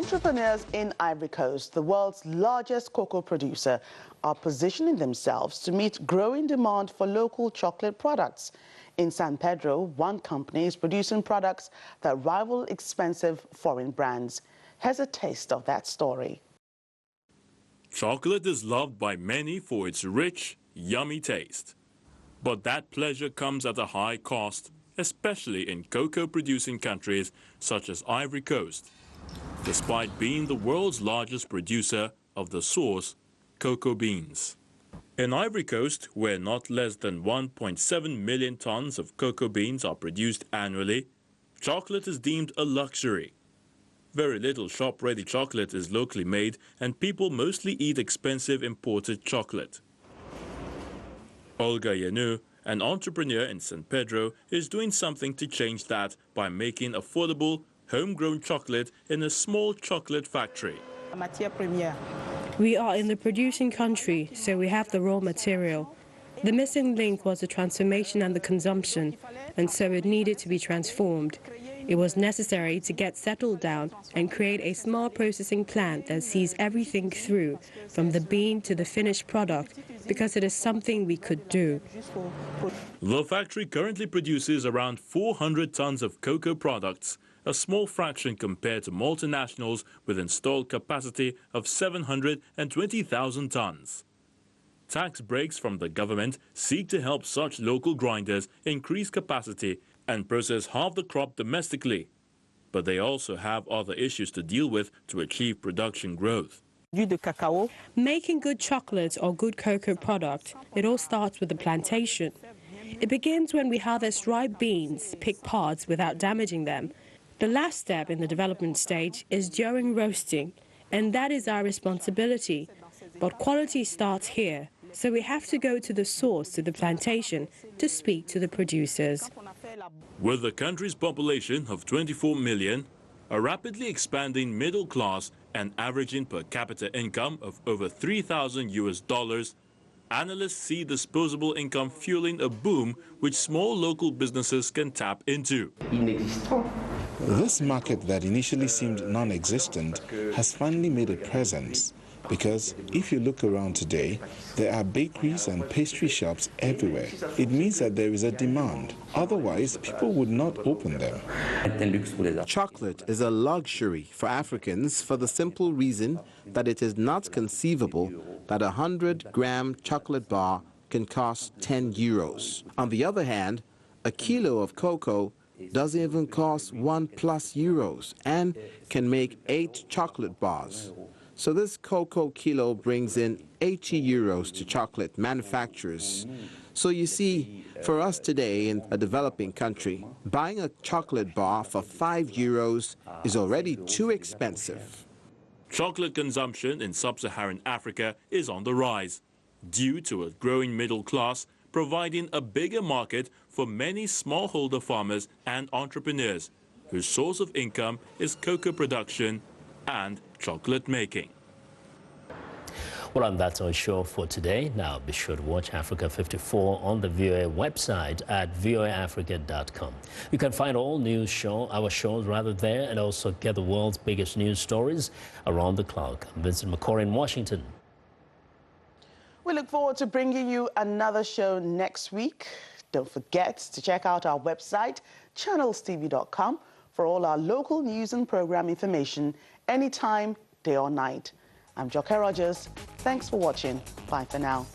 Entrepreneurs in Ivory Coast, the world's largest cocoa producer, are positioning themselves to meet growing demand for local chocolate products. In San Pedro, one company is producing products that rival expensive foreign brands. Here's a taste of that story. Chocolate is loved by many for its rich, yummy taste. But that pleasure comes at a high cost, especially in cocoa-producing countries such as Ivory Coast, despite being the world's largest producer of the source, cocoa beans. In Ivory Coast, where not less than 1.7 million tons of cocoa beans are produced annually, chocolate is deemed a luxury. Very little shop-ready chocolate is locally made, and people mostly eat expensive imported chocolate. Olga Yanou, an entrepreneur in San Pedro, is doing something to change that by making affordable, homegrown chocolate in a small chocolate factory. We are in the producing country, so we have the raw material. The missing link was the transformation and the consumption, and so it needed to be transformed. It was necessary to get settled down and create a small processing plant that sees everything through, from the bean to the finished product, because it is something we could do. The factory currently produces around 400 tons of cocoa products, a small fraction compared to multinationals with installed capacity of 720,000 tons. Tax breaks from the government seek to help such local grinders increase capacity and process half the crop domestically. But they also have other issues to deal with to achieve production growth. Making good chocolate or good cocoa product, it all starts with the plantation. It begins when we harvest ripe beans, pick pods without damaging them. The last step in the development stage is during roasting, and that is our responsibility. But quality starts here, so we have to go to the source, to the plantation, to speak to the producers. With the country's population of 24 million, a rapidly expanding middle class, and averaging per capita income of over $3,000, analysts see disposable income fueling a boom which small local businesses can tap into. This market that initially seemed non-existent has finally made a presence, because if you look around today, there are bakeries and pastry shops everywhere. It means that there is a demand. Otherwise, people would not open them. Chocolate is a luxury for Africans for the simple reason that it is not conceivable that a 100-gram chocolate bar can cost 10 euros. On the other hand, a kilo of cocoa doesn't even cost €1+ and can make 8 chocolate bars. So this cocoa kilo brings in 80 euros to chocolate manufacturers. So you see, for us today in a developing country, buying a chocolate bar for 5 euros is already too expensive. Chocolate consumption in sub-Saharan Africa is on the rise, due to a growing middle class, providing a bigger market for many smallholder farmers and entrepreneurs, whose source of income is cocoa production and chocolate making. Well, and that's our show for today. Now, be sure to watch Africa 54 on the VOA website at voaafrica.com. You can find all our shows there, and also get the world's biggest news stories around the clock. I'm Vincent McCoy in Washington. We look forward to bringing you another show next week. Don't forget to check out our website, channelstv.com, for all our local news and program information anytime, day or night. I'm Joke Rogers. Thanks for watching. Bye for now.